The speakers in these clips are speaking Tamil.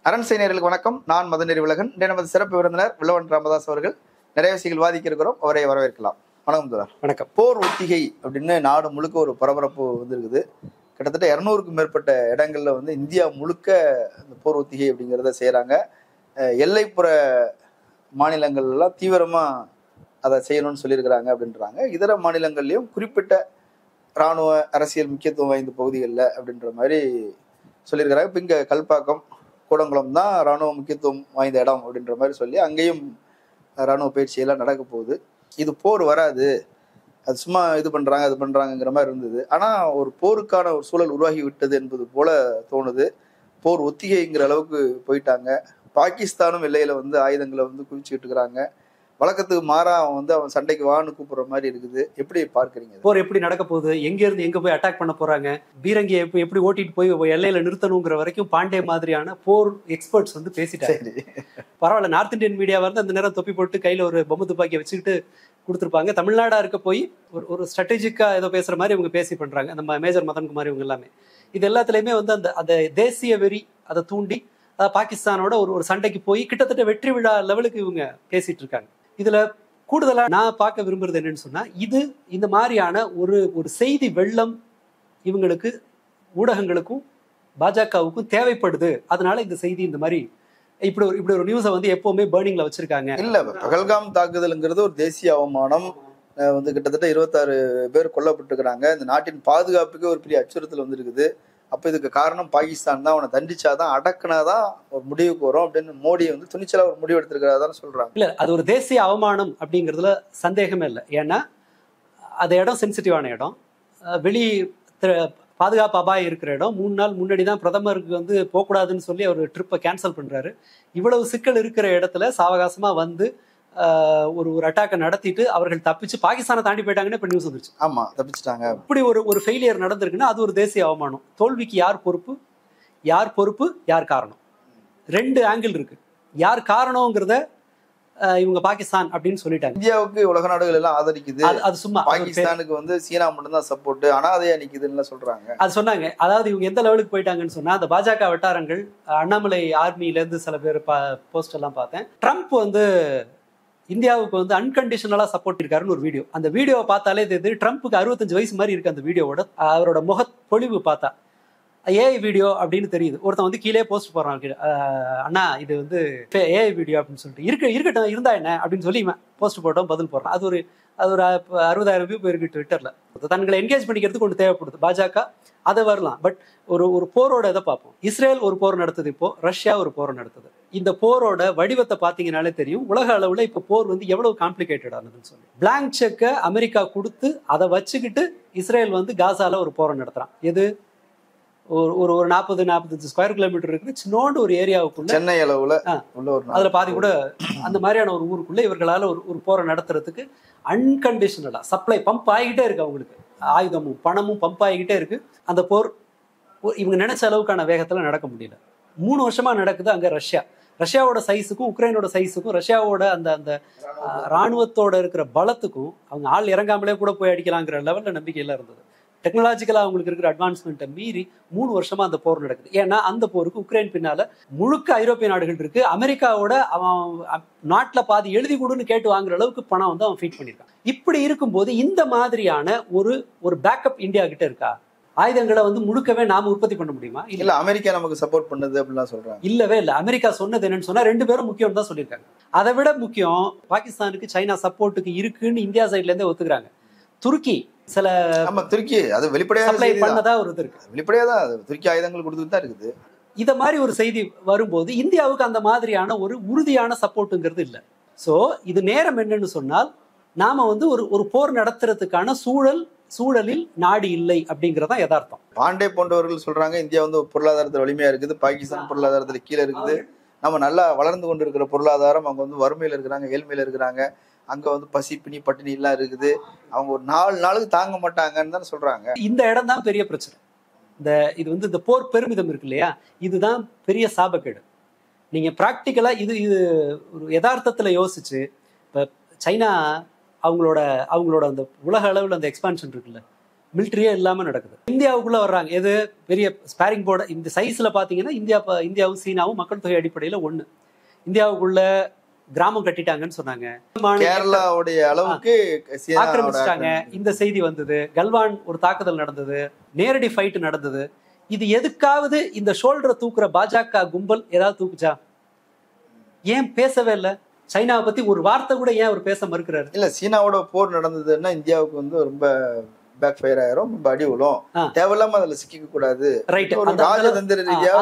அரண்சை நேயர்களுக்கு வணக்கம். நான் மதநெறி விலகன். இன்றைய நமது சிறப்பு விருந்தினர் வில்லவன் ராமதாஸ் அவர்கள். நிறைய விஷயங்கள் வாதிக்க இருக்கிறோம், அவரை வரவேற்கலாம். வணக்கம் தோழர். வணக்கம். போர் ஒத்திகை அப்படின்னு நாடு முழுக்க ஒரு பரபரப்பு வந்துருக்குது. கிட்டத்தட்ட 200க்கும் மேற்பட்ட இடங்கள்ல இந்தியா முழுக்க இந்த போர் ஒத்திகை அப்படிங்கிறத செய்யறாங்க. எல்லைப்புற மாநிலங்கள் எல்லாம் தீவிரமா அதை செய்யணும்னு சொல்லியிருக்கிறாங்க அப்படின்றாங்க. இதர மாநிலங்கள்லயும் குறிப்பிட்ட இராணுவ அரசியல் முக்கியத்துவம் வாய்ந்த பகுதிகளில் அப்படின்ற மாதிரி சொல்லியிருக்கிறாங்க. இப்போ இங்கே கல்பாக்கம், கூடங்குளம் தான் இராணுவ முக்கியத்துவம் வாய்ந்த இடம் அப்படின்ற மாதிரி சொல்லி அங்கேயும் இராணுவ பயிற்சியெல்லாம் நடக்க போகுது. இது போர் வராது, அது சும்மா இது பண்ணுறாங்கிற மாதிரி இருந்தது. ஆனால் ஒரு போருக்கான ஒரு சூழல் உருவாகி விட்டது என்பது போல தோணுது. போர் ஒத்திகைங்கிற அளவுக்கு போயிட்டாங்க. பாகிஸ்தானும் எல்லையில் ஆயுதங்களை குவிச்சுக்கிட்டு இருக்கிறாங்க. வழக்கத்துக்கு மாறா அவன் சண்டைக்கு வான்னு கூப்பிடுற மாதிரி இருக்குது. எப்படி பார்க்குறீங்க? போர் எப்படி நடக்க போகுது, எங்க இருந்து எங்க போய் அட்டாக் பண்ண போறாங்க, பீரங்கியை எப்படி ஓட்டிட்டு போய் எல்லையில நிறுத்தணுங்கிற வரைக்கும் பாண்டே மாதிரியான போர் எக்ஸ்பர்ட்ஸ் பேசிட்டாங்க. பரவாயில்ல, நார்த் இந்தியன் மீடியா அந்த நேரம் தொப்பி போட்டு கையில ஒரு பொம்மை துப்பாக்கியை வச்சுக்கிட்டு கொடுத்துருப்பாங்க. தமிழ்நாடா இருக்க போய் ஒரு ஸ்ட்ராட்டஜிக்கா ஏதோ பேசுற மாதிரி இவங்க பேசி பண்றாங்க. நம்ம மேஜர் மதன்குமார் இவங்க எல்லாமே இது எல்லாத்துலயுமே அந்த தேசிய வெறி அதை தூண்டி பாகிஸ்தானோட ஒரு சண்டைக்கு போய் கிட்டத்தட்ட வெற்றி விழா லெவலுக்கு இவங்க பேசிட்டு இருக்காங்க. இதுல கூடுதலா நான் பார்க்க விரும்புறது என்னன்னு சொன்னா, இந்த மாதிரியான ஒரு செய்தி வெள்ளம் இவங்களுக்கு, ஊடகங்களுக்கும் பாஜகவுக்கும் தேவைப்படுது. அதனால இந்த செய்தி இந்த மாதிரி இப்படி ஒரு நியூஸை எப்பவுமே பர்னிங்ல வச்சிருக்காங்க. இல்ல, பகல்காம் தாக்குதல்ங்கிறது ஒரு தேசிய அவமானம். கிட்டத்தட்ட 26 பேர் கொல்லப்பட்டிருக்கிறாங்க. இந்த நாட்டின் பாதுகாப்புக்கு ஒரு பெரிய அச்சுறுத்தல் இருக்குது. அப்ப இதுக்கு காரணம் பாகிஸ்தான் தான். அவனை தண்டிச்சாதான், அடக்குனாதான் ஒரு முடிவுக்கு வரும் அப்படின்னு மோடி துணிச்சலா ஒரு முடிவு எடுத்திருக்கிறதான் சொல்றாங்க. இல்ல, அது ஒரு தேசிய அவமானம் அப்படிங்கிறதுல சந்தேகமே இல்லை. ஏன்னா அந்த இடம் சென்சிட்டிவான இடம், வெளி பாதுகாப்பு அபாயம் இருக்கிற இடம். 3 நாள் முன்னாடி தான் பிரதமருக்கு போகக்கூடாதுன்னு சொல்லி அவர் ட்ரிப்பை கேன்சல் பண்றாரு. இவ்வளவு சிக்கல் இருக்கிற இடத்துல சாவகாசமா ஒரு அட்டாக்கை நடத்திட்டு அவர்கள் தப்பிச்சு பாகிஸ்தானை தாண்டி போயிட்டாங்கன்னு இப்ப நியூஸ் வந்துருச்சு. ஆமா, தப்பிச்சிட்டாங்க. இப்படி ஒரு ஃபெயிலியர் நடந்திருக்குன்னா அது ஒரு தேசிய அவமானம். தோல்விக்கு யார் பொறுப்பு, யார் காரணம்? 2 ஆங்கிள் இருக்கு. யார் காரணம்ங்கிறத இவங்க பாகிஸ்தான் அப்படின்னு சொல்லிட்டாங்க. இந்தியாவுக்கு உலக நாடுகள் எல்லாம் ஆதரிக்குது, அது சும்மா. பாகிஸ்தானுக்கு சீனா மட்டும்தான் சப்போர்ட், அனாதையா நிக்குதுன்னு சொல்றாங்க. அது சொன்னாங்க. அதாவது இவங்க எந்த லெவலுக்கு போயிட்டாங்கன்னு சொன்னா, அந்த பாஜக வட்டாரங்கள், அண்ணாமலை ஆர்மியில இருந்து சில பேர் போஸ்ட் எல்லாம் பார்த்தேன். ட்ரம்ப் இந்தியாவுக்கு அன்கண்டிஷனலா சப்போர்ட் இருக்காருன்னு ஒரு வீடியோ. அந்த வீடியோவை பார்த்தாலே தெரியுது ட்ரம்ப்புக்கு 65 வயசு மாதிரி இருக்கு. அந்த வீடியோவோட அவரோட முக பொழிவு பார்த்தா ஏஐ வீடியோ அப்படின்னு தெரியுது. ஒருத்தன் கீழே போஸ்ட் போடுறான், அண்ணா இது ஏஐ வீடியோ அப்படின்னு சொல்லிட்டு இருக்கட்டும் இருந்தா என்ன அப்படின்னு சொல்லி போஸ்ட் போட்டோம், பதில் போடுறான். அது ஒரு 60,000 வியூ போயிருக்கு ட்விட்டர்ல. தங்களை என்கேஜ் பண்ணிக்கிறதுக்கு ஒன்று தேவைப்படுது பாஜக. அதை வரலாம். பட் ஒரு போரோட இதை பார்ப்போம். இஸ்ரேல் ஒரு போர் நடத்துது, இப்போ ரஷ்யா ஒரு போர் நடத்துது. இந்த போரோட வடிவத்தை பார்த்தீங்கன்னாலே தெரியும் உலக அளவுல இப்போ போர் எவ்வளவு காம்ப்ளிகேட்டடானதுன்னு சொல்லி. பிளாங்க் செக்கை அமெரிக்கா கொடுத்து அதை வச்சுக்கிட்டு இஸ்ரேல் காசால ஒரு போரை நடத்துறான். எது ஒரு 40-45 ஸ்கொயர் கிலோமீட்டர் இருக்கு, சின்னோண்டு ஒரு ஏரியாவுக்குள்ள, சென்னை அளவுல, அதுல பாதி கூட அந்த மாதிரியான ஒரு ஊருக்குள்ள இவர்களால ஒரு போரை நடத்துறதுக்கு அன்கண்டிஷனலா சப்ளை பம்ப் ஆகிட்டே இருக்கு. அவங்களுக்கு ஆயுதமும் பணமும் பம்ப் ஆகிக்கிட்டே இருக்கு. அந்த போர் இவங்க நினைச்ச அளவுக்கான வேகத்துல நடக்க முடியல. 3 வருஷமா நடக்குது. அங்க ரஷ்யாவோட சைஸுக்கும் உக்ரைனோட சைஸுக்கும், ரஷ்யாவோட அந்த ராணுவத்தோட இருக்கிற பலத்துக்கும் அவங்க ஆள் இறங்காமலே கூட போய் அடிக்கலாங்கிற லெவல்ல நம்பிக்கையெல்லாம் இருந்தது. டெக்னாலஜிக்கலா அவங்களுக்கு இருக்கிற அட்வான்ஸ்மெண்ட்டை மீறி 3 வருஷமா அந்த போர் நடக்குது. ஏன்னா அந்த போருக்கு உக்ரைன் பின்னால முழுக்க ஐரோப்பிய நாடுகள் இருக்கு. அமெரிக்காவோட அவன் நாட்டுல பாதி எழுதி கொடுன்னு கேட்டு வாங்குற அளவுக்கு பணம் அவன் ஃபீட் பண்ணியிருக்கான். இப்படி இருக்கும்போது இந்த மாதிரியான ஒரு பேக்கப் இந்தியா கிட்ட இருக்கா? ஆயுதங்களை முழுக்கவே நாம உற்பத்தி பண்ண முடியுமா? இல்ல, அமெரிக்கா நமக்கு சப்போர்ட் பண்ணுது அப்படிலாம் சொல்றாங்க. இல்லவே இல்லை. அமெரிக்கா சொன்னது என்னன்னு சொன்னா 2 பேரும் முக்கியம் தான் சொல்லியிருக்காங்க. அதை விட முக்கியம், பாகிஸ்தானுக்கு சைனா சப்போர்ட்டுக்கு இருக்குன்னு இந்தியா சைட்ல இருந்தே ஒத்துக்கிறாங்க. துருக்கி சில துருக்கி அது வெளிப்படையா பண்ணதா ஒரு இது இருக்கு. வெளிப்படையா தான் துருக்கி ஆயுதங்கள் கொடுத்துட்டு தான் இருக்குது. இத மாதிரி ஒரு செய்தி வரும்போது இந்தியாவுக்கு அந்த மாதிரியான ஒரு உறுதியான சப்போர்ட்டுங்கிறது இல்லை. சோ இது நேரம் என்னன்னு சொன்னால், நாம ஒரு போர் நடத்துறதுக்கான சூழலில் நாடு இல்லை அப்படிங்கறதான் யதார்த்தம். பாண்டே போன்றவர்கள் சொல்றாங்க இந்தியா பொருளாதாரத்துல வலிமையா இருக்குது, பாகிஸ்தான் பொருளாதாரத்துல கீழே இருக்குது. நம்ம நல்லா வளர்ந்து கொண்டு இருக்கிற பொருளாதாரம், அவங்க வறுமையில இருக்கிறாங்க, ஏழ்மையில இருக்கிறாங்க. அங்க பசி பிணி பட்டினி எல்லாம் இருக்குது. அவங்க ஒரு 4 நாளுக்கு தாங்க மாட்டாங்கன்னு தான் சொல்றாங்க. இந்த இடம் தான் பெரிய பிரச்சனை. இது இந்த போர் பெருமிதம் இருக்கு இல்லையா, இதுதான் பெரிய சாபக்கேடு. நீங்க பிராக்டிக்கலா இது ஒரு யதார்த்தத்துல யோசிச்சு, இப்ப சைனா அவங்களோட அந்த உலக அளவில் அந்த எக்ஸ்பான்ஷன் இருக்குல்ல, மிலிட்டரியே இல்லாம நடக்குது. இந்தியாவுக்குள்ள வர்றாங்க. எது பெரிய ஸ்பேரிங் போர்டு இந்த சைஸ்ல பாத்தீங்கன்னா இந்தியாவும் சீனாவும் மக்கள் தொகை அடிப்படையில ஒண்ணு. இந்தியாவுக்குள்ள கிராமம் கட்டிட்டாங்கன்னு சொன்னாங்க. கேரளாவுடைய அளவுக்கு ஆக்கிரமிச்சிட்டாங்க. இந்த செய்தி வந்தது. கல்வான் ஒரு தாக்குதல் நடந்தது, நேரடி ஃபைட் நடந்தது. இது எதுக்காவது இந்த ஷோல்டரை தூக்குற பாஜக கும்பல் ஏதாவது தூக்குச்சா? ஏன் பேசவே இல்லை? சைனாவை பத்தி ஒரு வார்த்தை கூட ஏன் அவர் பேச மறுக்கிறாரு? இல்ல, சீனாவோட போர் நடந்ததுன்னா இந்தியாவுக்கு வந்து ரொம்ப பேக் ஃபயர் ஆயிரும், ரொம்ப அடி விழும், தேவையில்லாம அதுல சிக்கிக்க கூடாது. ரைட். ராஜதந்திர ரீதியா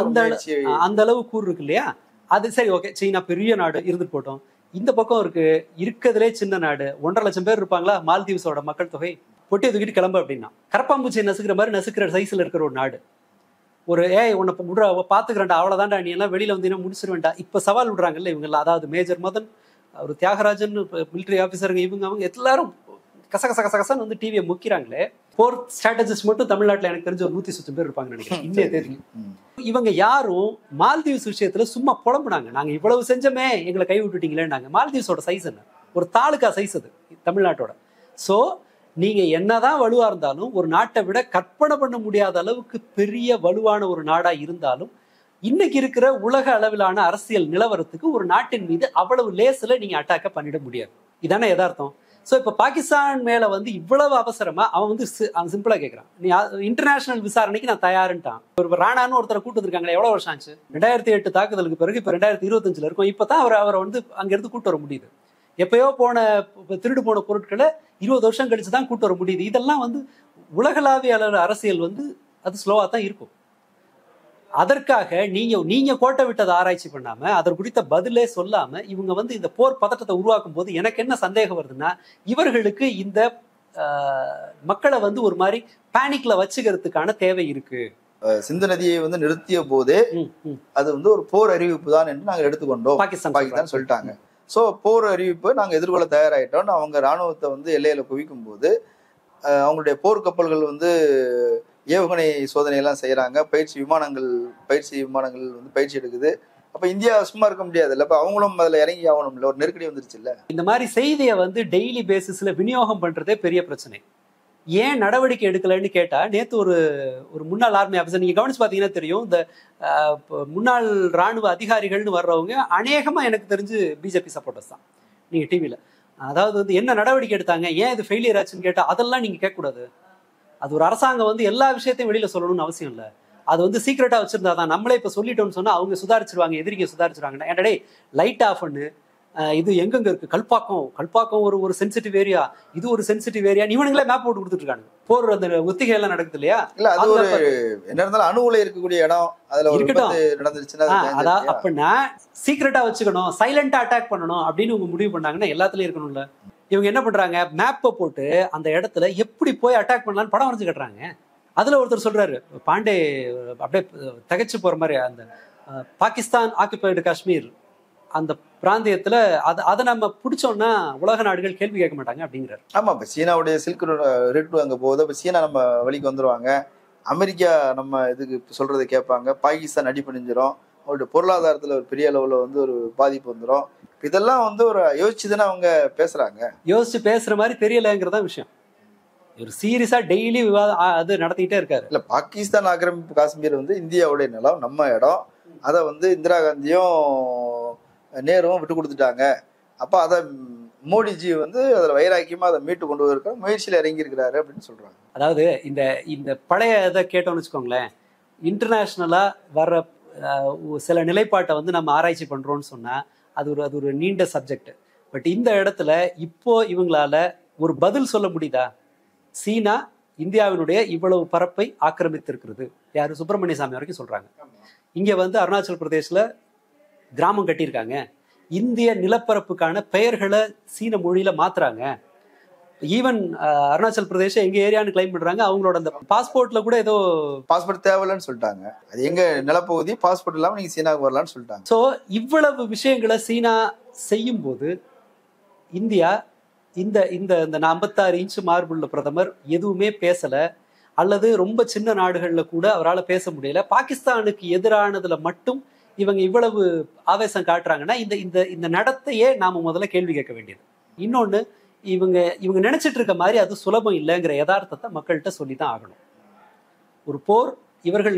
அந்த அளவு கூறு இருக்கு இல்லையா? அது சரி, ஓகே. சீனா பெரிய நாடு இருந்துட்டு போட்டோம். இந்த பக்கம் இருக்கிறதுலே சின்ன நாடு, 1.5 லட்சம் பேர் இருப்பாங்களா மால்தீவ்ஸோட மக்கள் தொகை. பொட்டியை தூக்கிட்டு கிளம்ப அப்படின்னா கரப்பாம்பூச்சி நசுக்கிற மாதிரி நசுக்கிற சைஸ்ல இருக்கிற ஒரு நாடு. ஒரு உன்னை பாத்துக்கிறேன்டா, அவ்வளவுதான்டா, நீ எல்லாம் வெளியில வந்தீங்கன்னா முடிச்சிருவேன்டா. இப்ப சவால் விடுறாங்கல்ல இவங்க, அதாவது மேஜர் மதன், ஒரு தியாகராஜன், மிலிட்டரி ஆபீசருங்க, இவங்க எல்லாரும் கசகசகசகசன்னு வந்து டிவியை முக்கிறாங்களே. போர் ஸ்ட்ராட்டஜிஸ்ட் மட்டும் தமிழ்நாட்டில் எனக்கு தெரிஞ்ச ஒரு 100 பேர் இருப்பாங்கன்னு நினைக்கிறேன் இன்னைய தேதி. இவங்க யாரும் மால்தீவ்ஸ் விஷயத்துல சும்மா புலம்புனாங்க, நாங்க இவ்வளவு செஞ்சோமே எங்களை கை விட்டுட்டீங்களேன்னாங்க. மால்தீவ்ஸோட சைஸ் என்ன? ஒரு தாலுக்கா சைஸ் அது தமிழ்நாட்டோட. ஸோ நீங்க என்னதான் வலுவா இருந்தாலும், ஒரு நாட்டை விட கற்பனை பண்ண முடியாத அளவுக்கு பெரிய வலுவான ஒரு நாடா இருந்தாலும், இன்னைக்கு இருக்கிற உலக அளவிலான அரசியல் நிலவரத்துக்கு ஒரு நாட்டின் மீது அவ்வளவு லேசில் நீங்க அட்டாக்க பண்ணிட முடியாது. இதானே யதார்த்தம். ஸோ இப்போ பாகிஸ்தான் மேல வந்து இவ்வளவு அவசரமா அவன் வந்து சிம்பிளா கேட்கறான், நீ இன்டர்நேஷனல் விசாரணைக்கு நான் தயாருன்ட்டான். ஒரு ராணான்னு ஒருத்தரை கூட்டு வந்திருக்காங்களே, எவ்வளவு வருஷம் ஆச்சு? 2008 தாக்குதலுக்கு பிறகு இப்ப 2025 இருக்கும். இப்பதான் அவரை வந்து அங்க இருந்து கூட்டு வர முடியுது. எப்பயோ திருடு போன பொருட்களை 20 வருஷம் கழிச்சுதான் கூட்டு வர முடியுது. இதெல்லாம் வந்து உலகளாவிய அரசியல் வந்து அது ஸ்லோவா தான் இருக்கும். அதற்காக நீங்க கோட்டை விட்டதை ஆராய்ச்சி பண்ணாம, அதற்கு குறித்த பதிலே சொல்லாம இவங்க வந்து இந்த போர் பதட்டத்தை உருவாக்கும் போது எனக்கு என்ன சந்தேகம் வருதுன்னா, இவர்களுக்கு இந்த மக்களை வந்து ஒரு மாதிரி பேனிக்ல வச்சுக்கிறதுக்கான தேவை இருக்கு. சிந்து நதியை வந்து நிறுத்திய போதே அது வந்து ஒரு போர் அறிவிப்பு தான் என்று நாங்கள் எடுத்துக்கொண்டோம், பாகிஸ்தான் சொல்லிட்டாங்க. ஸோ போர் அறிவிப்பு நாங்கள் எதிர்கொள்ள தயாராகிட்டோம்னு அவங்க ராணுவத்தை வந்து எல்லையில குவிக்கும் போது அவங்களுடைய போர் கப்பல்கள் வந்து ஏவுகணை சோதனை எல்லாம் செய்யறாங்க, பயிற்சி விமானங்கள் வந்து பயிற்சி எடுக்குது. அப்ப இந்தியா சும்மா இருக்க முடியாது இல்ல, அப்ப அவங்களும் அதுல இறங்கி ஆகணும் இல்ல, ஒரு நெருக்கடி வந்துருச்சு இல்ல. இந்த மாதிரி செய்தியை வந்து டெய்லி பேசிஸ்ல விநியோகம் பண்றதே பெரிய பிரச்சனை. ஏன் நடவடிக்கை எடுக்கலன்னு கேட்டா, நேத்து ஒரு முன்னாள் ஆர்மி ஆபீசர், நீங்க கவனிச்சு பாத்தீங்கன்னா தெரியும், இந்த முன்னாள் ராணுவ அதிகாரிகள்னு வர்றவங்க அநேகமா எனக்கு தெரிஞ்சு பிஜேபி சப்போர்ட்டர்ஸ் தான். நீங்க டிவில அதாவது வந்து என்ன நடவடிக்கை எடுத்தாங்க, ஏன் இது ஃபெயிலியர் ஆச்சுன்னு கேட்டா அதெல்லாம் நீங்க கேட்கக்கூடாது. அது ஒரு அரசாங்கம் வந்து எல்லா விஷயத்தையும் வெளியில சொல்லணும்னு அவசியம் இல்லை. அது வந்து சீக்கிரட்டா வச்சிருந்தாதான், நம்மளே இப்ப சொல்லிட்டோம்னு சொன்னா அவங்க சுதாரிச்சிருவாங்க, எதிரிங்க சுதாரிச்சிருவாங்க. ஏன்டா லைட் ஆஃப் பண்ணு, இது எங்கெங்க இருக்கு, கல்பாக்கம் ஒரு சென்சிட்டிவ் ஏரியா, இது ஒரு சென்சிட்டிவ் ஏரியா, இவனுங்களே மேப் போட்டு கொடுத்துட்டு இருக்காங்க. போர் அந்த ஒத்திகை எல்லாம் நடக்குது இல்லையா? இல்ல அது ஒரு என்ன இருந்தாலும் அணு உலை இருக்கக்கூடிய இடம், அதுல நடந்துருச்சுன்னா அதான் அப்படின்னா சீக்கிரட்டா வச்சுக்கணும், சைலண்டா அட்டாக் பண்ணணும் அப்படின்னு உங்க முடிவு பண்ணாங்கன்னா எல்லாத்துலயும் இருக்கணும்ல. இவங்க என்ன பண்றாங்க, மேப்பை போட்டு அந்த இடத்துல எப்படி போய் அட்டாக் பண்ணலாம்னு படம் வரைஞ்சு கட்டுறாங்க. அதுல ஒருத்தர் சொல்றாரு, பாண்டே அப்படியே தகைச்சு போற மாதிரி, அந்த பாகிஸ்தான் ஆக்குபைடு காஷ்மீர் அந்த பிராந்தியத்துல அதை நம்ம பிடிச்சோம்னா உலக நாடுகள் கேள்வி கேட்க மாட்டாங்க அப்படிங்கிறாரு. ஆமா, இப்ப சீனாவுடைய சில்க் ரூட் அங்க போகுது, இப்ப சீனா நம்ம வழிக்கு வந்துருவாங்க, அமெரிக்கா நம்ம இதுக்கு சொல்றதை கேட்பாங்க, பாகிஸ்தான் அடி பண்ணிஞ்சிரும், அவருடைய பொருளாதாரத்துல ஒரு பெரிய அளவுல வந்து ஒரு பாதிப்பு வந்துடும். இதெல்லாம் வந்து ஒரு யோசிச்சுதானே அவங்க பேசுறாங்க. யோசிச்சு பேசுற மாதிரி தெரியலங்கிறதா விஷயம். ஒரு சீரியஸா டெய்லி விவாதம் அது நடத்திக்கிட்டே இருக்காரு. இல்ல, பாகிஸ்தான் ஆக்கிரமிப்பு காஷ்மீர் வந்து இந்தியாவுடைய நிலம், நம்ம இடம், அதை வந்து இந்திரா காந்தியும் நேருவும் விட்டு கொடுத்துட்டாங்க. அப்ப அதை மோடிஜி வந்து அதுல வைராக்கியமா அதை மீட்டு கொண்டு வருகிற முயற்சியில இறங்கி இருக்கிறாரு அப்படின்னு சொல்றாங்க. அதாவது இந்த பழைய இதை கேட்டோம்னு வச்சுக்கோங்களேன், இன்டர்நேஷனலா வர்ற சில நிலைப்பாட்டை வந்து நம்ம ஆராய்ச்சி பண்றோம்னு சொன்னா அது ஒரு நீண்ட சப்ஜெக்ட். பட் இந்த இடத்துல இப்போ இவங்களால ஒரு பதில் சொல்ல முடியுதா? சீனா இந்தியாவினுடைய இவ்வளவு பரப்பை ஆக்கிரமித்திருக்கிறது, யாரு சுப்பிரமணிய சாமி வரைக்கும் சொல்றாங்க. இங்க வந்து அருணாச்சல் பிரதேஷ்ல கிராமம் கட்டியிருக்காங்க, இந்திய நிலப்பரப்புக்கான பெயர்களை சீன மொழியில மாத்துறாங்க. ஈவன் அருணாச்சல் பிரதேச எங்க ஏரியான்னு கிளைம் பண்றாங்க, அவங்களோட அந்த பாஸ்போர்ட்ல கூட ஏதோ பாஸ்போர்ட் தேவையில்லைன்னு சொல்லிட்டாங்க, அது எங்க நிலப்பகுதி, பாஸ்போர்ட் இல்லாம நீங்க சீனாவுக்கு வரலாம்னு சொல்லிட்டாங்க. ஸோ இவ்வளவு விஷயங்களை சீனா செய்யும் போது இந்தியா இந்த இந்த 56 இன்ச்சு மார்புள்ள பிரதமர் எதுவுமே பேசல, அல்லது ரொம்ப சின்ன நாடுகள்ல கூட அவரால் பேச முடியல. பாகிஸ்தானுக்கு எதிரானதுல மட்டும் இவங்க இவ்வளவு ஆவேசம் காட்டுறாங்கன்னா இந்த இந்த இந்த நடத்தையே நாம முதல்ல கேள்வி கேட்க வேண்டியது. இன்னொன்னு, இவங்க இவங்க நினைச்சிட்டு இருக்க மாதிரி அது சுலபம் இல்லைங்கிற யதார்த்தத்தை மக்கள்கிட்ட சொல்லி தான் ஆகணும். ஒரு போர் இவர்கள்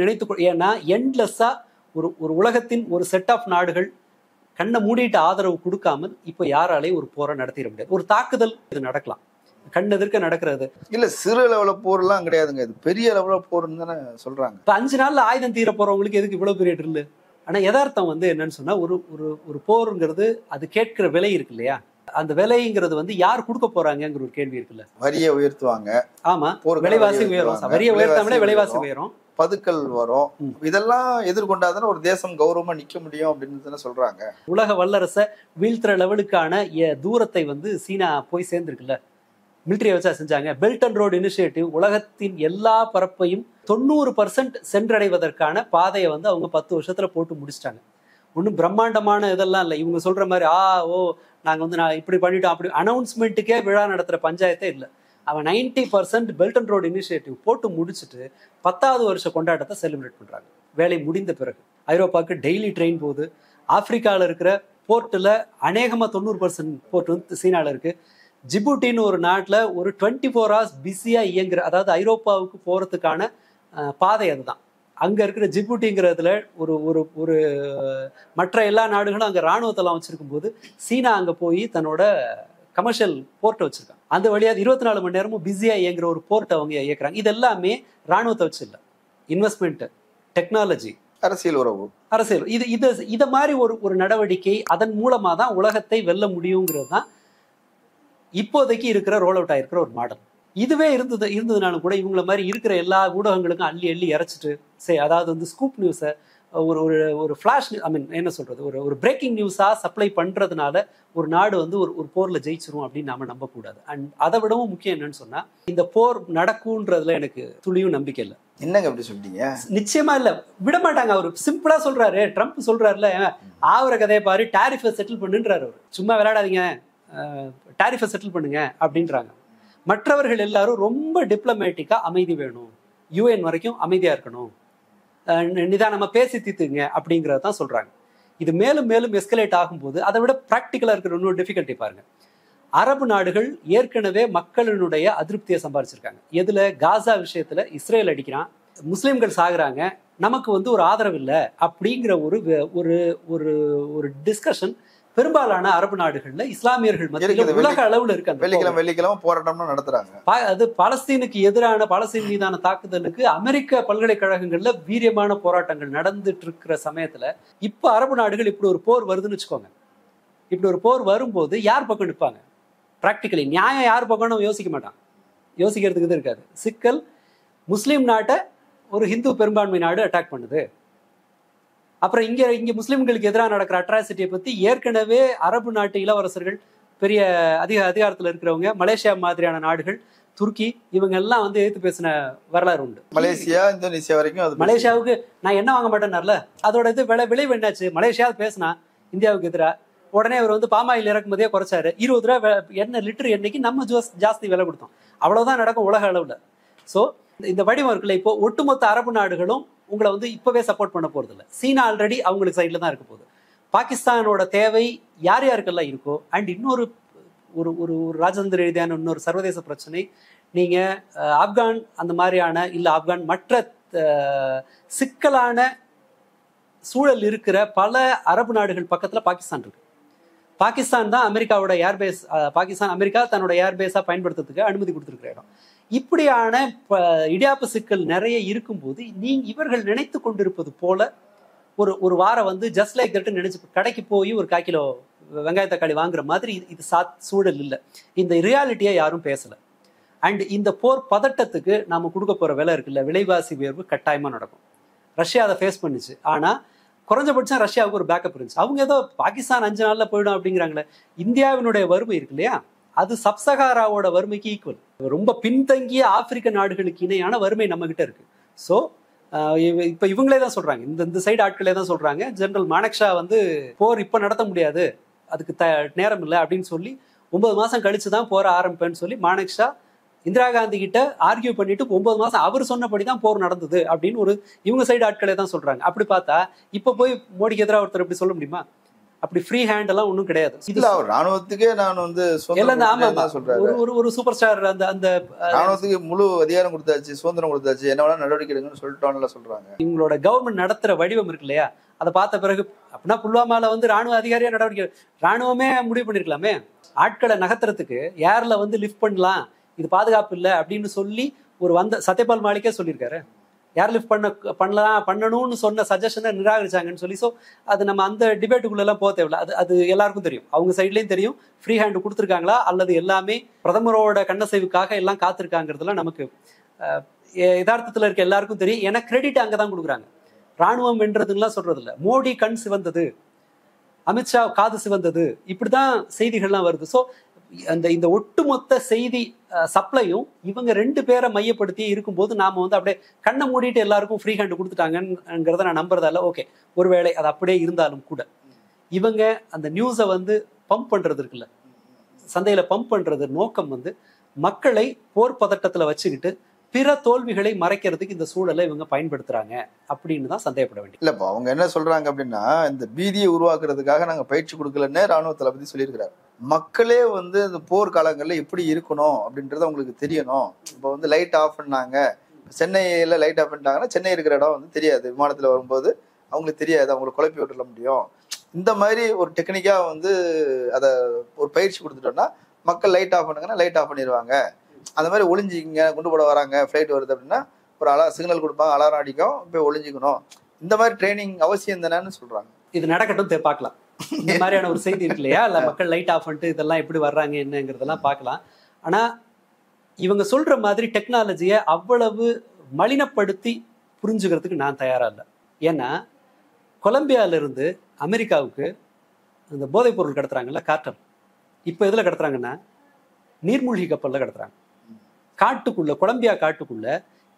ஏன்னா எண்ட்லெஸ்ஸா ஒரு ஒரு உலகத்தின் ஒரு செட் ஆஃப் நாடுகள் கண்ணை மூடிட்டு ஆதரவு கொடுக்காமல் இப்போ யாராலையும் ஒரு போரை நடத்திட முடியாது. ஒரு தாக்குதல் இது நடக்கலாம், கண் எதிர்க்க நடக்கிறது இல்ல. சிறு அளவுல போர்லாம் கிடையாதுங்க, இது பெரிய அளவுல போர்னு தானே சொல்றாங்க. இப்ப 5 நாள்ல ஆயுதம் தீர போறவங்களுக்கு எதுக்கு இவ்வளவு பெரிய ட்ரில்லு? ஆனா யதார்த்தம் வந்து என்னன்னு சொன்னா, ஒரு ஒரு ஒரு போருங்கிறது அது கேட்கிற விலை இருக்கு இல்லையா, அந்த விலைங்கிறது வந்து யார் கொடுக்க போறாங்கிற ஒரு கேள்வி இருக்குல்ல. வரியை உயர்த்துவாங்க. ஆமா, விலைவாசி உயரும். வரியை உயர்த்தாமலே விலைவாசி உயரும், பதுக்கல் வரும். இதெல்லாம் எதிர்கொண்டாதானே ஒரு தேசம் கௌரவமா நிக்க முடியும் அப்படின்னு தானே சொல்றாங்க. உலக வல்லரசை வீழ்த்துற லெவலுக்கான தூரத்தை வந்து சீனா போய் சேர்ந்துருக்குல்ல. மிலிட்டரியை வச்சா செஞ்சாங்க. பெல்ட் அண்ட் ரோடு இனிஷியேட்டிவ் உலகத்தின் எல்லா பரப்பையும் 90% சென்றடைவதற்கான பாதையை வந்து அவங்க 10 வருஷத்துல போட்டு முடிச்சிட்டாங்க. ஒன்றும் பிரம்மாண்டமான இதெல்லாம் இல்லை. இவங்க சொல்ற மாதிரி நாங்க வந்து நான் இப்படி பண்ணிட்டோம் அப்படி அனௌன்ஸ்மெண்ட்டுக்கே விழா நடத்துற பஞ்சாயத்தே இல்லை. அவன் 90% பெல்ட் அண்ட் ரோடு இனிஷியேட்டிவ் போட்டு முடிச்சுட்டு 10வது வருஷ கொண்டாட்டத்தை செலிப்ரேட் பண்றாங்க. வேலை முடிந்த பிறகு ஐரோப்பாவுக்கு டெய்லி ட்ரெயின் போகுது. ஆப்பிரிக்காவில் இருக்கிற போர்ட்டில் அநேகமாக 90% போர்ட் வந்து சீனாவில் இருக்கு. ஜிபூட்டின்னு ஒரு நாட்டில் ஒரு 24 hours பிஸியாக இயங்குற, அதாவது ஐரோப்பாவுக்கு போகிறதுக்கான பாதை அதுதான். அங்கே இருக்கிற ஜிபூட்டிங்கிறதுல ஒரு ஒரு ஒரு மற்ற எல்லா நாடுகளும் அங்கே இராணுவத்தெல்லாம் வச்சிருக்கும் போது சீனா அங்கே போய் தன்னோட கமர்ஷியல் போர்ட்டை வச்சிருக்காங்க. அந்த வழியாக 24 மணி நேரமும் பிஸியாக இயங்குற ஒரு போர்ட்டை அவங்க இயக்குறாங்க. இது எல்லாமே இராணுவத்தை வச்சு இல்லை, இன்வெஸ்ட்மெண்ட், டெக்னாலஜி, அரசியல் உறவு, அரசியல். இதை மாதிரி ஒரு நடவடிக்கை, அதன் மூலமாக தான் உலகத்தை வெல்ல முடியுங்கிறது தான் இப்போதைக்கு இருக்கிற ரோல் அவுட் ஆயிருக்கிற ஒரு மாடல். இதுவே இருந்ததுனாலும் கூட இவங்கள மாதிரி இருக்கிற எல்லா ஊடகங்களுக்கும் அள்ளி அள்ளி இறைச்சிட்டு அதாவது வந்து ஸ்கூப் நியூஸை ஒரு ஒரு ஒரு ஃபிளாஷ், ஐ மீன் என்ன சொல்றது, ஒரு பிரேக்கிங் நியூஸா சப்ளை பண்றதுனால ஒரு நாடு வந்து ஒரு போர்ல ஜெயிச்சிரும் அப்படின்னு நாம நம்பக்கூடாது. அண்ட் அதை விடவும் முக்கியம் என்னன்னு சொன்னா, இந்த போர் நடக்கும்ன்றதுல எனக்கு துளியும் நம்பிக்கை இல்லை. என்னங்க அப்படி சொல்றீங்க? நிச்சயமா இல்ல, விட மாட்டாங்க. அவர் சிம்பிளா சொல்றாரு, ட்ரம்ப் சொல்றாருல, ஆவர கதையை பாரு, டாரிஃபை செட்டில் பண்ணுன்றாரு. அவர் சும்மா விளையாடாதீங்க, டாரிஃபை செட்டில் பண்ணுங்க அப்படின்றாங்க. மற்றவர்கள் எல்லாரும் ரொம்ப டிப்ளமேட்டிக்கா அமைதி வேணும், யூஎன் வரைக்கும் அமைதியா இருக்கணும், நிதானமா பேசி தீர்த்துங்க அப்படிங்கறத தான் சொல்றாங்க. இது மேலும் மேலும் எஸ்கலேட் ஆகும்போது அதை விட பிராக்டிக்கலா இருக்கிற இன்னொரு டிஃபிகல்ட்டி பாருங்க. அரபு நாடுகள் ஏற்கனவே மக்களினுடைய அதிருப்தியை சம்பாதிச்சிருக்காங்க. எதுல? காசா விஷயத்துல இஸ்ரேல் அடிக்கிறான், முஸ்லிம்கள் சாகுறாங்க, நமக்கு வந்து ஒரு ஆதரவு இல்லை அப்படிங்கிற ஒரு ஒரு ஒரு டிஸ்கஷன் பெரும்பாலான அரபு நாடுகள்ல இஸ்லாமியர்கள் மத்தியில் உலக அளவுல இருக்கு. வெள்ளிக்கிழமை போராட்டம் நடத்துறாங்க. அது பாலஸ்தீனுக்கு எதிரான, பாலஸ்தீன் மீதான தாக்குதலுக்கு அமெரிக்க பல்கலைக்கழகங்கள்ல வீரியமான போராட்டங்கள் நடந்துட்டு இருக்கிற சமயத்துல இப்ப அரபு நாடுகள் இப்படி ஒரு போர் வருதுன்னு வச்சுக்கோங்க. இப்படி ஒரு போர் வரும்போது யார் பக்கம் நிற்பாங்க? பிராக்டிகலி நியாயம் யார் பக்கம் யோசிக்க மாட்டான், யோசிக்கிறதுக்கு இது இருக்காது. சிக்கல், முஸ்லீம் நாட்டை ஒரு ஹிந்து பெரும்பான்மை நாடு அட்டாக் பண்ணுது. அப்புறம் இங்க முஸ்லிம்களுக்கு எதிராக நடக்கிற அட்ராசிட்டியை பத்தி ஏற்கனவே அரபு நாட்டு இளவரசர்கள், பெரிய அதிகாரத்தில் இருக்கிறவங்க, மலேசியா மாதிரியான நாடுகள், துருக்கி, இவங்க எல்லாம் வந்து எதிர்த்து பேசின வரலாறு உண்டு. மலேசியா, இந்தோனேசியா வரைக்கும். மலேசியாவுக்கு நான் என்ன வாங்க மாட்டேன்னார்ல, அதோட இது விளைவு என்னாச்சு? மலேசியா பேசினா இந்தியாவுக்கு எதிராக உடனே அவர் வந்து பாமாயில் இறக்குமதியே குறைச்சாரு. 20 ரூபா எண்ணெய் லிட்டர் எண்ணெய்க்கு நம்ம ஜாஸ்தி விலை கொடுத்தோம். அவ்வளவுதான் நடக்கும் உலக அளவுல. ஸோ இந்த வடிவம் இருக்குல்ல, இப்போ ஒட்டுமொத்த அரபு நாடுகளும் உங்களை வந்து இப்பவே சப்போர்ட் பண்ண போறது இல்லை. சீனா ஆல்ரெடி அவங்களுக்கு சைட்ல தான் இருக்க போகுது. பாகிஸ்தானோட தேவை யார் யாருக்கெல்லாம் இருக்கோ, அண்ட் இன்னொரு ஒரு ஒரு ராஜதந்திர ரீதியான இன்னொரு சர்வதேச பிரச்சனை, நீங்க ஆப்கான் அந்த மாதிரியான இல்ல ஆப்கான் மற்ற சிக்கலான சூழல் இருக்கிற பல அரபு நாடுகள் பக்கத்துல பாகிஸ்தான் இருக்கு. பாகிஸ்தான் தான் அமெரிக்காவோட ஏர்பேஸ், பாகிஸ்தான் அமெரிக்கா தன்னோட ஏர்பேஸா பயன்படுத்துறதுக்கு அனுமதி கொடுத்துருக்கிற இடம். இப்படியான இடியாப்பு சிக்கல் நிறைய இருக்கும்போது இவர்கள் நினைத்து கொண்டிருப்பது போல ஒரு வாரம் வந்து ஜஸ்ட் லைக் தட் நினைச்சு கடைக்கு போய் ஒரு 1/4 கிலோ வெங்காய தக்காளி வாங்குற மாதிரி இது சூழல் இல்லை. இந்த ரியாலிட்டியை யாரும் பேசல. அண்ட் இந்த போர் பதட்டத்துக்கு நாம கொடுக்க போற விலை இருக்குல்ல, விலைவாசி உயர்வு கட்டாயமா நடக்கும். ரஷ்யா அதை ஃபேஸ் பண்ணுச்சு. ஆனா குறைஞ்சபட்சம் ரஷ்யாவுக்கு ஒரு பேக்கப் இருந்துச்சு. அவங்க ஏதோ பாகிஸ்தான் 5 நாள்ல போயிடும் அப்படிங்கிறாங்களே. இந்தியாவினுடைய வறுமை இருக்கு இல்லையா, அது சப்சகாராவோட வறுமைக்கு ஈக்குவல். ரொம்ப பின்தங்கிய ஆப்பிரிக்க நாடுகளுக்கு இணையான வறுமை நம்ம கிட்ட இருக்கு. ஸோ இப்ப இவங்களே தான் சொல்றாங்க, இந்த சைடு ஆட்களே தான் சொல்றாங்க, ஜெனரல் மானக்ஷா வந்து போர் இப்ப நடத்த முடியாது, அதுக்கு நேரம் இல்லை அப்படின்னு சொல்லி 9 மாசம் கழிச்சுதான் போற ஆரம்பிப்பேன்னு சொல்லி மானக்ஷா இந்திரா காந்தி கிட்ட ஆர்கியூ பண்ணிட்டு 9 மாசம் அவர் சொன்னபடிதான் போர் நடந்தது அப்படின்னு இவங்க சைடு ஆட்களே தான் சொல்றாங்க. அப்படி பார்த்தா இப்ப போய் மோடிக்கு எதிராக ஒருத்தர் இப்படி சொல்ல முடியுமா? அப்படி ஃப்ரீ ஹேண்ட் எல்லாம் ஒன்றும் கிடையாது. இல்ல அவர் ராணுவத்துக்கே நான் வந்து சொல்றாரு. ஒரு சூப்பர் ஸ்டார் அந்த அந்த ராணுவத்துக்கு முழு அதிகாரம் கொடுத்தாச்சு, சுதந்திரம் கொடுத்தாச்சு, என்ன வேணா நடவடிக்கை எடுங்கன்னு சொல்லிட்டோம்ல சொல்றாங்க. இவங்களோட கவர்மெண்ட் நடத்துற வடிவம் இருக்கு இல்லையா, அதை பார்த்த பிறகு அப்படின்னா புல்வாமால வந்து ராணுவ அதிகாரியா நடவடிக்கை, ராணுவமே முடிவு பண்ணிருக்கலாமே ஆட்களை நகர்த்துறதுக்கு ஏர்ல வந்து லிஃப்ட் பண்ணலாம், இது பாதுகாப்பு இல்லை அப்படின்னு சொல்லி ஒரு வந்த சத்யபால் மாலிக்கே சொல்லியிருக்காரு. ஏர் லிஃப்ட் பண்ணணும்னு சொன்ன சஜஷனை நிராகரிச்சாங்கன்னு சொல்லி. ஸோ அது நம்ம அந்த டிபேட்டுக்குள்ள எல்லாம் போக தேவையில்ல. அது எல்லாருக்கும் தெரியும், அவங்க சைட்லயும் தெரியும் ஃப்ரீ ஹேண்ட் கொடுத்துருக்காங்களா அல்லது எல்லாமே பிரதமரோட கண்ணசைவுக்காக எல்லாம் காத்திருக்காங்கிறதுலாம் நமக்கு யதார்த்தத்தில் இருக்க எல்லாருக்கும் தெரியும். ஏன்னா கிரெடிட் அங்கதான் கொடுக்குறாங்க. ராணுவம் வென்றதுலாம் சொல்றது இல்லை, மோடி கண் சிவந்தது, அமித்ஷா காது சிவந்தது, இப்படிதான் செய்திகள்லாம் வருது. ஸோ இந்த ஒட்டுமொத்த செய்தி சப்ளையும் இவங்க 2 பேரை மையப்படுத்தி இருக்கும்போது நாம வந்து அப்படியே கண்ணை மூடிட்டு எல்லாருக்கும் ஃப்ரீ ஹேண்ட் கொடுத்துட்டாங்கிறத நான் நம்புறதால ஓகே, ஒருவேளை அது அப்படியே இருந்தாலும் கூட இவங்க அந்த நியூஸை வந்து பம்ப் பண்றது இருக்குல்ல, சந்தையில பம்ப் பண்றது நோக்கம் வந்து மக்களை போர் பதட்டத்துல வச்சுக்கிட்டு பிற தோல்விகளை மறைக்கிறதுக்கு இந்த சூழலை இவங்க பயன்படுத்துறாங்க அப்படின்னு தான் சந்தேகப்பட வேண்டியது. இல்ல, இப்போ அவங்க என்ன சொல்றாங்க அப்படின்னா, இந்த பீதியை உருவாக்குறதுக்காக நாங்க பயிற்சி கொடுக்கலன்னு ராணுவ தளபதி சொல்லியிருக்கிறார். மக்களே வந்து இந்த போர் காலங்கள்ல எப்படி இருக்கணும் அப்படின்றது அவங்களுக்கு தெரியணும். இப்போ வந்து லைட் ஆஃப் பண்ணாங்க, சென்னையில லைட் ஆஃப் பண்ணிட்டாங்கன்னா சென்னை இருக்கிற இடம் வந்து தெரியாது, விமானத்துல வரும்போது அவங்களுக்கு தெரியாது, அவங்களை குழப்பி விட்டுற முடியும். இந்த மாதிரி ஒரு டெக்னிக்கா வந்து அதை ஒரு பயிற்சி கொடுத்துட்டோம்னா மக்கள் லைட் ஆஃப் பண்ணுங்கன்னா லைட் ஆஃப் பண்ணிடுவாங்க. அந்த மாதிரி ஒளிஞ்சிக்கிங்க, குண்டு போட வராங்க, ஃப்ளைட் வருது அப்படின்னா ஒரு சிக்னல் கொடுப்பாங்க, அலாரம் அடிக்கும், போய் ஒளிஞ்சிக்கணும். இந்த மாதிரி ட்ரைனிங் அவசியம் தானேன்னு சொல்றாங்க. இது நடக்கட்டும், பார்க்கலாம். இந்த மாதிரியான ஒரு செய்தி இருக்கு இல்லையா, இல்ல மக்கள் லைட் ஆஃப் பண்ணிட்டு இதெல்லாம் எப்படி வர்றாங்க என்னங்கிறதெல்லாம் பார்க்கலாம். ஆனா இவங்க சொல்ற மாதிரி டெக்னாலஜியை அவ்வளவு மலினப்படுத்தி புரிஞ்சுக்கிறதுக்கு நான் தயாரா இல்லை. ஏன்னா கொலம்பியால இருந்து அமெரிக்காவுக்கு இந்த போதைப் பொருள் கடத்துறாங்கல்ல, கார்டல், இப்போ எதுல கடத்துறாங்கன்னா நீர்மூழ்கி கப்பல்ல கடத்துறாங்க. காட்டுக்குள்ள, கொலம்பியா காட்டுக்குள்ள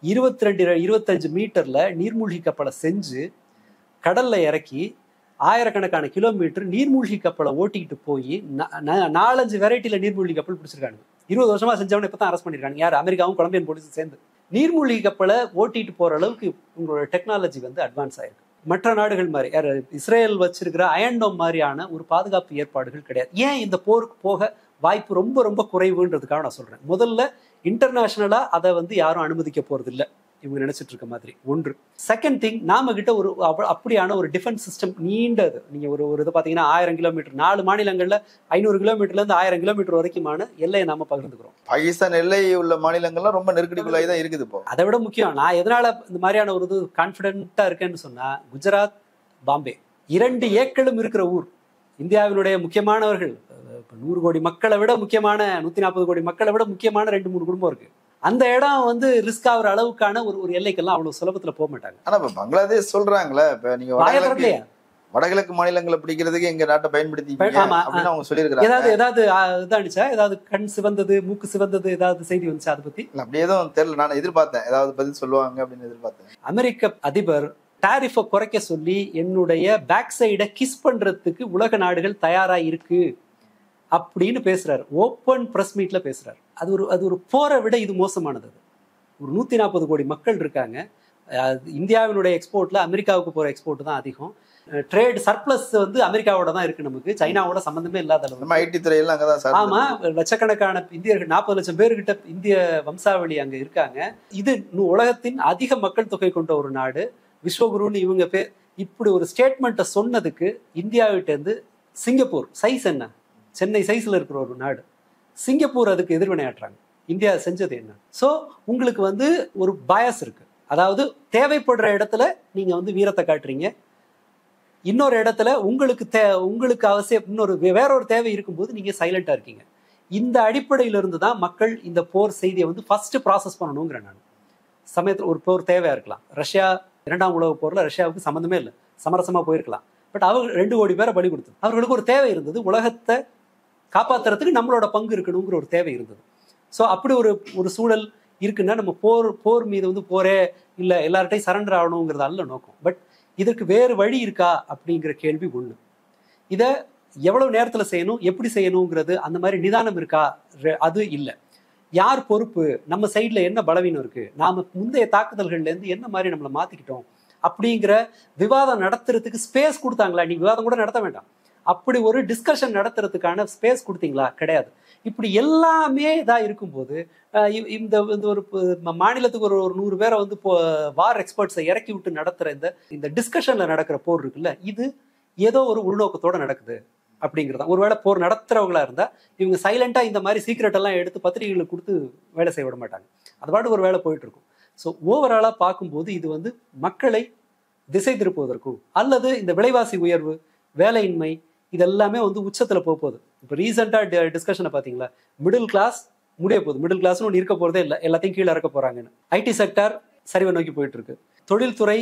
22-25 மீட்டர்ல நீர்மூழ்கி கப்பலை செஞ்சு கடல்ல இறக்கி ஆயிரக்கணக்கான கிலோமீட்டர் நீர்மூழ்கி கப்பலை ஓட்டிக்கிட்டு போய் 4-5 வெரைட்டியில நீர்மூழ்கி கப்பல் பிடிச்சிருக்காங்க. 20 வருஷமா செஞ்சவன இப்பதான் அரெஸ்ட் பண்ணிருக்காங்க. யார்? அமெரிக்காவும் கொலம்பியன் போலீஸும் சேர்ந்து. நீர்மூழ்கி கப்பலை ஓட்டிட்டு போற அளவுக்கு உங்களோட டெக்னாலஜி வந்து அட்வான்ஸ் ஆயிருக்கு. மற்ற நாடுகள் மாதிரி இஸ்ரேல் வச்சிருக்கிற அயன்டோம் மாதிரியான ஒரு பாதுகாப்பு ஏற்பாடுகள் கிடையாது. ஏன் இந்த போருக்கு போக வாய்ப்பு ரொம்ப ரொம்ப குறைவுன்றதுக்காக நான் சொல்றேன். முதல்ல இன்டர்நேஷனலா அதை வந்து யாரும் அனுமதிக்க போறது இல்லை இவங்க நினைச்சிட்டு இருக்க மாதிரி ஒன்று. செகண்ட் திங், நாம கிட்ட ஒரு அப்படியான ஒரு டிஃபென்ஸ் சிஸ்டம் நீண்டது. நீங்க ஒரு இது பாத்தீங்கன்னா 1000 கிலோமீட்டர், 4 மாநிலங்கள்ல 500 கிலோமீட்டர்ல இருந்து 1000 கிலோமீட்டர் வரைக்குமான எல்லையை நாம பகிர்ந்துக்கிறோம். பாகிஸ்தான் எல்லை உள்ள மாநிலங்கள்லாம் ரொம்ப நெருக்கடிக்குள்ளாய் தான் இருக்குது. இப்போ அதை விட முக்கியம், நான் எதனால இந்த மாதிரியான ஒரு இது கான்பிடென்ட்டா இருக்கேன்னு சொன்னா, குஜராத், பாம்பே 2 ஏக்களும் இருக்கிற ஊர். இந்தியாவினுடைய முக்கியமானவர்கள் 100 கோடி மக்களை விட முக்கியமான 140 கோடி மக்களை விட முக்கியமான 2-3 குடும்பம் இருக்கு. அந்த இடம் வந்து ரிஸ்க் ஆகிற அளவுக்கான ஒரு எல்லைக்கெல்லாம் அவ்வளவு சுலபத்துல போக மாட்டாங்க. ஆனா இப்ப பங்களாதேஷ் சொல்றாங்களே, இப்ப நீங்க வடகிழக்கு மாநிலங்களை பிடிக்கிறதுக்கு எங்க நாட்டை பயன்படுத்தி அவங்க சொல்லியிருக்காங்க. ஏதாவது இதானுச்சா, ஏதாவது கண் சிவந்தது, மூக்கு சிவந்தது, ஏதாவது செய்தி வந்துச்சா அதை பத்தி? அப்படி எதுவும் தெரியல, நான் எதிர்பார்த்தேன் ஏதாவது பதில் சொல்லுவாங்க அப்படின்னு எதிர்பார்த்தேன். அமெரிக்க அதிபர் டாரிஃபை குறைக்க சொல்லி என்னுடைய பேக் சைடை கிஸ் பண்றதுக்கு உலக நாடுகள் தயாரா இருக்கு அப்படின்னு பேசுறாரு. ஓப்பன் பிரஸ் மீட்ல பேசுறாரு. அது ஒரு போரை விட இது மோசமானது. ஒரு 140 கோடி மக்கள் இருக்காங்க. இந்தியாவினுடைய எக்ஸ்போர்ட்ல அமெரிக்காவுக்கு போற எக்ஸ்போர்ட் தான் அதிகம். ட்ரேட் சர்ப்ளஸ் வந்து அமெரிக்காவோட தான் இருக்கு, நமக்கு சைனாவோட சம்பந்தமே இல்லாத அளவு. ஐடி துறையெல்லாம் அங்கதான். ஆமா, லட்சக்கணக்கான இந்தியர்கள், 40 லட்சம் பேர்கிட்ட இந்திய வம்சாவளி அங்க இருக்காங்க. இது உலகத்தின் அதிக மக்கள் தொகை கொண்ட ஒரு நாடு. விஸ்வகுருன்னு இவங்க பேர். இப்படி ஒரு ஸ்டேட்மெண்ட்டை சொன்னதுக்கு இந்தியாவிட்ட இருந்து சிங்கப்பூர், சைஸ் என்ன, சென்னை சைஸ்ல இருக்கிற ஒரு நாடு, சிங்கப்பூர் அதுக்கு எதிர்வினையாற்றுறாங்க. இந்தியா செஞ்சது என்ன? ஸோ உங்களுக்கு வந்து ஒரு பயஸ் இருக்கு. அதாவது தேவைப்படுற இடத்துல நீங்க வந்து வீரத்தை காட்டுறீங்க, இன்னொரு இடத்துல உங்களுக்கு அவசியம் வேறொரு தேவை இருக்கும்போது நீங்க சைலண்டா இருக்கீங்க. இந்த அடிப்படையிலிருந்து தான் மக்கள் இந்த போர் செய்தியை வந்து ஃபர்ஸ்ட் ப்ராசஸ் பண்ணணுங்கிற. நான் சமயத்தில் ஒரு போர் தேவையா இருக்கலாம். ரஷ்யா 2ஆம் உலக போர்ல ரஷ்யாவுக்கு சம்மந்தமே இல்லை, சமரசமா போயிருக்கலாம். பட் அவங்க 2 கோடி பேரை பலி கொடுத்தது. அவர்களுக்கு ஒரு தேவை இருந்தது, உலகத்தை காப்பாத்துறதுக்கு நம்மளோட பங்கு இருக்கணுங்கிற ஒரு தேவை இருந்தது. ஸோ அப்படி ஒரு சூழல் இருக்குன்னா நம்ம போர் மீது வந்து போரே இல்லை, எல்லார்ட்டையும் சரண்டர் ஆகணுங்கிறது அல்ல நோக்கம். பட் இதற்கு வேறு வழி இருக்கா அப்படிங்கிற கேள்வி ஒண்ணு. இதை எவ்வளவு நேரத்துல செய்யணும், எப்படி செய்யணுங்கிறது அந்த மாதிரி நிதானம் இருக்கா, அது இல்லை. யார் பொறுப்பு, நம்ம சைட்ல என்ன பலவீனம் இருக்கு, நாம முந்தைய தாக்குதல்கள்ல இருந்து என்ன மாதிரி நம்மளை மாத்திக்கிட்டோம் அப்படிங்கிற விவாதம் நடத்துறதுக்கு ஸ்பேஸ் கொடுத்தாங்களா? நீ விவாதம் கூட நடத்த வேண்டாம், அப்படி ஒரு டிஸ்கஷன் நடத்துறதுக்கான ஸ்பேஸ் கொடுத்தீங்களா? கிடையாது. இப்படி எல்லாமே இதாக இருக்கும்போது இந்த ஒரு மாநிலத்துக்கு ஒரு 100 பேரை வந்து வார் எக்ஸ்பர்ட்ஸை இறக்கி விட்டு நடத்துகிற இந்த டிஸ்கஷனில் நடக்கிற போர் இருக்குல்ல, இது ஏதோ ஒரு உள்நோக்கத்தோடு நடக்குது அப்படிங்கிறதா. ஒருவேளை போர் நடத்துகிறவங்களா இருந்தால் இவங்க சைலண்டாக இந்த மாதிரி சீக்ரெட் எல்லாம் எடுத்து பத்திரிகைகளுக்கு கொடுத்து வேலை செய்ய விட மாட்டாங்க. அது பாட்டு ஒரு வேலை போயிட்டு இருக்கும். ஸோ ஓவராலாக பார்க்கும்போது இது வந்து மக்களை திசை திருப்புவதற்கும் அல்லது இந்த விலைவாசி உயர்வு, வேலையின்மை, இதெல்லாமே வந்து உச்சத்தில் போகுது. இப்போ ரீசெண்டாக டிஸ்கஷனை பார்த்தீங்களா, மிடில் கிளாஸ் முடிய போகுது, மிடில் கிளாஸ்னு ஒன்று இருக்க போகிறதே இல்லை, எல்லாத்தையும் கீழே இறக்க போகிறாங்கன்னு. ஐடி செக்டார் சரிவை நோக்கி போயிட்டு இருக்கு. தொழில்துறை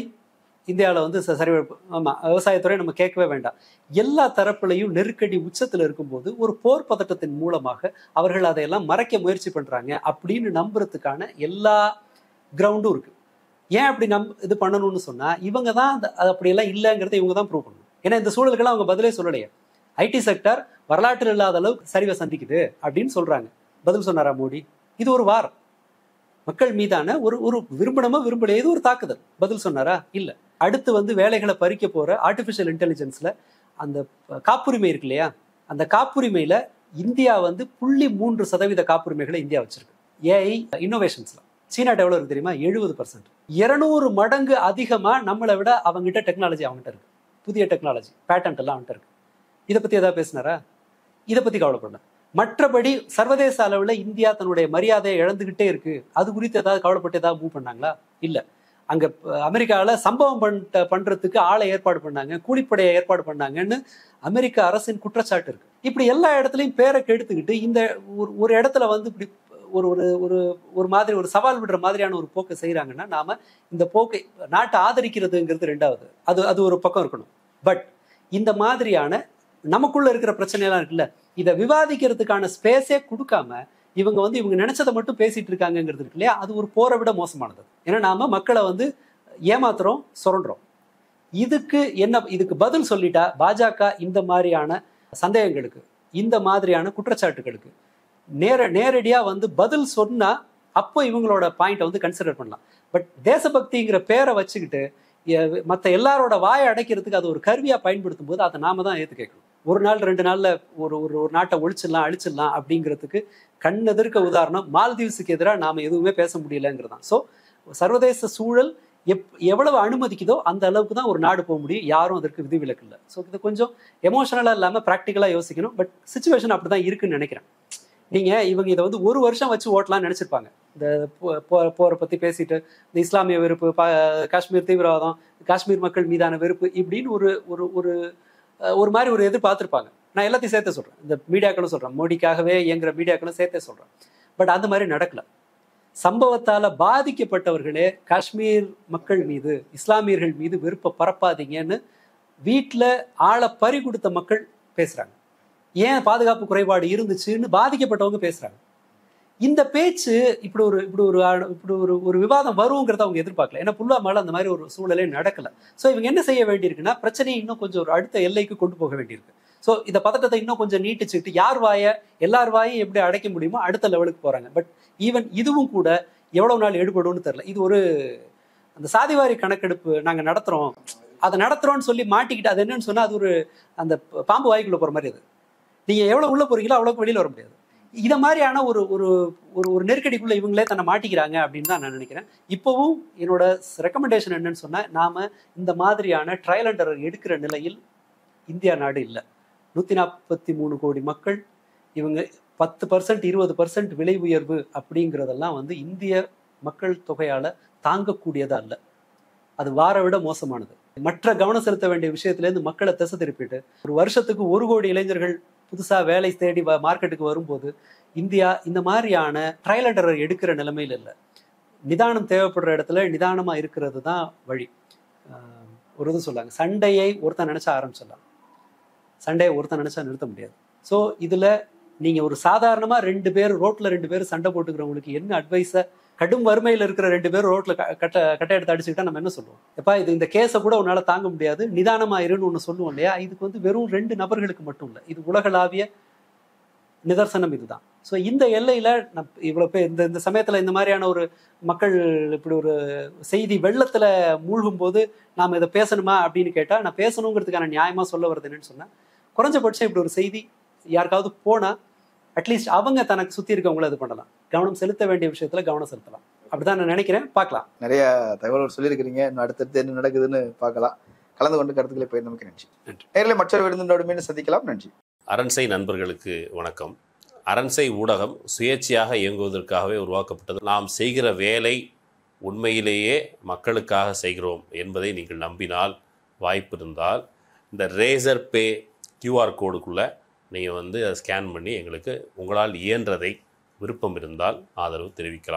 இந்தியாவில் வந்து சரிவு. ஆமாம், விவசாயத்துறை நம்ம கேட்கவே வேண்டாம். எல்லா தரப்புலையும் நெருக்கடி உச்சத்தில் இருக்கும்போது ஒரு போர் பதட்டத்தின் மூலமாக அவர்கள் அதையெல்லாம் மறைக்க முயற்சி பண்ணுறாங்க அப்படின்னு நம்புறதுக்கான எல்லா கிரவுண்டும் இருக்குது. ஏன் அப்படி இது பண்ணணும்னு சொன்னால் இவங்க தான் அது அப்படியெல்லாம் இல்லைங்கிறத இவங்க தான் ப்ரூவ் பண்ணணும். ஏன்னா இந்த சூழலுக்கெல்லாம் அவங்க பதிலே சொல்லலையே. ஐடி செக்டார் வரலாற்றில் இல்லாத அளவுக்கு சரிவை சந்திக்குது அப்படின்னு சொல்கிறாங்க. பதில் சொன்னாரா மோடி? இது ஒரு வார், மக்கள் மீதான ஒரு விரும்பணுமோ விரும்பலையே இது ஒரு தாக்குதல். பதில் சொன்னாரா? இல்லை. அடுத்து வந்து வேலைகளை பறிக்க போகிற ஆர்டிஃபிஷியல் இன்டெலிஜென்ஸில் அந்த காப்புரிமை இருக்கு இல்லையா, அந்த காப்புரிமையில் இந்தியா வந்து 0.3% காப்புரிமைகளை இந்தியா வச்சிருக்கு. ஏஐ இன்னோவேஷன்ஸில் சீனாட்ட எவ்வளோ இருக்கு தெரியுமா? 70%. 200 மடங்கு அதிகமாக நம்மளை விட அவங்ககிட்ட டெக்னாலஜி அவங்ககிட்ட இருக்கு. புதிய டெக்னாலஜி பேட்டன்ட் எல்லாம் அவன்கிட்ட இருக்கு. இதை பற்றி எதாவது பேசினாரா? இதை பற்றி கவலைப்படல. மற்றபடி சர்வதேச அளவில் இந்தியா தன்னுடைய மரியாதையை இழந்துகிட்டே இருக்கு, அது குறித்து ஏதாவது கவலைப்பட்டு ஏதாவது மூவ் பண்ணாங்களா? இல்லை. அங்கே அமெரிக்காவில் சம்பவம் பண்ணுறதுக்கு ஆளை ஏற்பாடு பண்ணாங்க, கூலிப்படையை ஏற்பாடு பண்ணாங்கன்னு அமெரிக்க அரசின் குற்றச்சாட்டு இருக்கு. இப்படி எல்லா இடத்துலையும் பேரை கெடுத்துக்கிட்டு இந்த ஒரு இடத்துல வந்து இப்படி ஒரு ஒரு ஒரு மாதிரி ஒரு சவால் விடுற மாதிரியான ஒரு போக்கை செய்கிறாங்கன்னா நாம இந்த போக்கை நாட்டை ஆதரிக்கிறதுங்கிறது ரெண்டாவது, அது ஒரு பக்கம் இருக்கணும். பட் இந்த மாதிரியான நமக்குள்ள இருக்கிற பிரச்சனையெல்லாம் இருக்குல்ல, இதை விவாதிக்கிறதுக்கான ஸ்பேஸே கொடுக்காம இவங்க வந்து இவங்க நினைச்சதை மட்டும் பேசிட்டு இருக்காங்கிறது இருக்கு இல்லையா, அது ஒரு போரை விட மோசமானது. ஏன்னா நாம மக்களை வந்து ஏமாத்துறோம், சுரண்டுறோம். இதுக்கு பதில் சொல்லிட்டா பாஜக இந்த மாதிரியான சந்தேகங்களுக்கு, இந்த மாதிரியான குற்றச்சாட்டுகளுக்கு நேரடியாக வந்து பதில் சொன்னா அப்போ இவங்களோட பாயிண்டை வந்து கன்சிடர் பண்ணலாம். பட் தேசபக்திங்கிற பேரை வச்சுக்கிட்டு மற்ற எல்லாரோட வாயை அடைக்கிறதுக்கு அது ஒரு கருவியாக பயன்படுத்தும் போது அதை நாம தான் ஏற்று கேட்கணும். ஒரு நாள் 2 நாளில் ஒரு நாட்டை அழிச்சிடலாம் அப்படிங்கிறதுக்கு கண்ணெதிர்க்க உதாரணம் மால்தீவ்ஸுக்கு எதிராக நாம் எதுவுமே பேச முடியலங்கிறது தான். ஸோ சர்வதேச சூழல் எவ்வளவு அனுமதிக்குதோ அந்த அளவுக்கு தான் ஒரு நாடு போக முடியும், யாரும் அதற்கு விதிவிலக்கு இல்லை. ஸோ இது கொஞ்சம் எமோஷனலாக இல்லாமல் ப்ராக்டிக்கலாக யோசிக்கணும். பட் சிச்சுவேஷன் அப்படி தான் இருக்குன்னு நினைக்கிறேன். இவங்க இதை வந்து 1 வருஷம் வச்சு ஓட்டலாம்னு நினைச்சிருப்பாங்க. இந்த போரை பற்றி பேசிட்டு இந்த இஸ்லாமிய வெறுப்பு, காஷ்மீர் தீவிரவாதம், காஷ்மீர் மக்கள் மீதான வெறுப்பு இப்படின்னு ஒரு மாதிரி ஒரு எதிர்பார்த்துருப்பாங்க. நான் எல்லாத்தையும் சேர்த்தே சொல்கிறேன், இந்த மீடியாக்களும் சொல்கிறேன், மோடிக்காகவே இயங்குற மீடியாக்களும் சேர்த்தே சொல்கிறேன். பட் அந்த மாதிரி நடக்கல. சம்பவத்தால் பாதிக்கப்பட்டவர்களே காஷ்மீர் மக்கள் மீது, இஸ்லாமியர்கள் மீது வெறுப்பை பரப்பாதீங்கன்னு வீட்டில் ஆளை பறி கொடுத்த மக்கள் பேசுகிறாங்க. ஏன் பாதுகாப்பு குறைபாடு இருந்துச்சுன்னு பாதிக்கப்பட்டவங்க பேசுகிறாங்க. இந்த பேச்சு இப்படி ஒரு விவாதம் வருங்கிறத அவங்க எதிர்பார்க்கல. ஏன்னா புல்வாமாவில் அந்த மாதிரி ஒரு சூழலே நடக்கலை. ஸோ இவங்க என்ன செய்ய வேண்டியிருக்குன்னா பிரச்சனையை இன்னும் கொஞ்சம் ஒரு அடுத்த எல்லைக்கு கொண்டு போக வேண்டியிருக்கு. ஸோ இந்த பதட்டத்தை இன்னும் கொஞ்சம் நீட்டிச்சுட்டு எல்லார் வாயும் எப்படி அடைக்க முடியுமோ அடுத்த லெவலுக்கு போகிறாங்க. பட் ஈவன் இதுவும் கூட எவ்வளோ நாள் எடுபடும்னு தெரில. இது ஒரு அந்த சாதிவாரி கணக்கெடுப்பு நாங்கள் நடத்துகிறோம், அதை நடத்துகிறோன்னு சொல்லி மாட்டிக்கிட்டு அது என்னன்னு சொன்னால் அது ஒரு அந்த பாம்பு வாய்க்குள்ளே போகிற மாதிரி. அது நீங்கள் எவ்வளோ உள்ளே போகிறீங்களோ அவ்வளோக்கு வெளியில் வர முடியாது. இதை மாதிரியான ஒரு நெருக்கடிக்குள்ளே இவங்களே தன்னை மாட்டிக்கிறாங்க அப்படின்னு தான் நான் நினைக்கிறேன். இப்போவும் என்னோட ரெக்கமெண்டேஷன் என்னன்னு சொன்னால், நாம் இந்த மாதிரியான ட்ரையல் அண்ட் எரர் எடுக்கிற நிலையில் இந்தியா நாடு இல்லை. 143 கோடி மக்கள், இவங்க 10% 20% விலை உயர்வு அப்படிங்கிறதெல்லாம் வந்து இந்திய மக்கள் தொகையால் தாங்கக்கூடியதா இல்லை. அது வார விட மோசமானது. மற்ற கவனம் செலுத்த வேண்டிய விஷயத்துலேருந்து மக்களை திசை திருப்பிட்டு ஒரு வருஷத்துக்கு 1 கோடி இளைஞர்கள் புதுசாக வேலை தேடி மார்க்கெட்டுக்கு வரும்போது இந்தியா இந்த மாதிரியான ட்ரையல் அண்ட் எரர் எடுக்கிற நிலைமையில் இல்லை. நிதானம் தேவைப்படுற இடத்துல நிதானமாக இருக்கிறது தான் வழி. ஒரு இது சொல்லாங்க, சண்டையை ஒருத்தன் நினச்சா ஆரம்பிச்சிடலாம், சண்டையை ஒருத்தன் நினச்சா நிறுத்த முடியாது. ஸோ இதில் நீங்கள் ஒரு சாதாரணமாக 2 பேர் ரோட்டில் 2 பேர் சண்டை போட்டுக்கிறவங்களுக்கு என்ன அட்வைஸை, கடும் வறுமையில் இருக்கிற 2 பேர் ரோட்டில் கட்டை எடுத்து அடிச்சுக்கிட்டா நம்ம என்ன சொல்லுவோம்? எப்பா இந்த கேஸை கூட உன்னால் தாங்க முடியாது, நிதானமாக இருன்னு ஒன்று சொல்லுவோம் இல்லையா? இதுக்கு வந்து வெறும் 2 நபர்களுக்கு மட்டும் இல்லை, இது உலகளாவிய நிதர்சனம் இதுதான். ஸோ இந்த எல்லையில் இவ்வளோ பேர் இந்த சமயத்தில் இந்த மாதிரியான ஒரு மக்கள் இப்படி ஒரு செய்தி வெள்ளத்தில் மூழ்கும் போது நாம் இதை பேசணுமா அப்படின்னு கேட்டால், நான் பேசணுங்கிறதுக்கான நியாயமாக சொல்ல வருது என்னன்னு சொன்னால், குறைஞ்சபட்சம் இப்படி ஒரு செய்தி யாருக்காவது போனா அட்லீஸ்ட் அவங்க தனக்கு சுத்தி இருக்கவங்கள இது பண்ணலாம், கவனம் செலுத்த வேண்டிய விஷயத்துல கவனம் செலுத்தலாம். அப்படிதான் நான் நினைக்கிறேன். பார்க்கலாம். நிறைய தகவல்கள் சொல்லியிருக்கிறீங்க. இன்னும் அடுத்தடுத்து என்ன நடக்குதுன்னு பார்க்கலாம். கலந்து கொண்டு கருத்துக்களை போய் நமக்கு நன்றி. நேரிலே மற்றொரு விருந்தினோடு மீண்டும் சந்திக்கலாம். நன்றி. அரண்சை நண்பர்களுக்கு வணக்கம். அரண்சை ஊடகம் சுயேட்சையாக இயங்குவதற்காகவே உருவாக்கப்பட்டது. நாம் செய்கிற வேலை உண்மையிலேயே மக்களுக்காக செய்கிறோம் என்பதை நீங்கள் நம்பினால், வாய்ப்பு இருந்தால் இந்த ரேசர் பே QR கோடுக்குள்ளே நீங்கள் அதை ஸ்கேன் பண்ணி எங்களுக்கு உங்களால் இயன்றதை விருப்பம் இருந்தால் ஆதரவு தெரிவிக்கலாம்.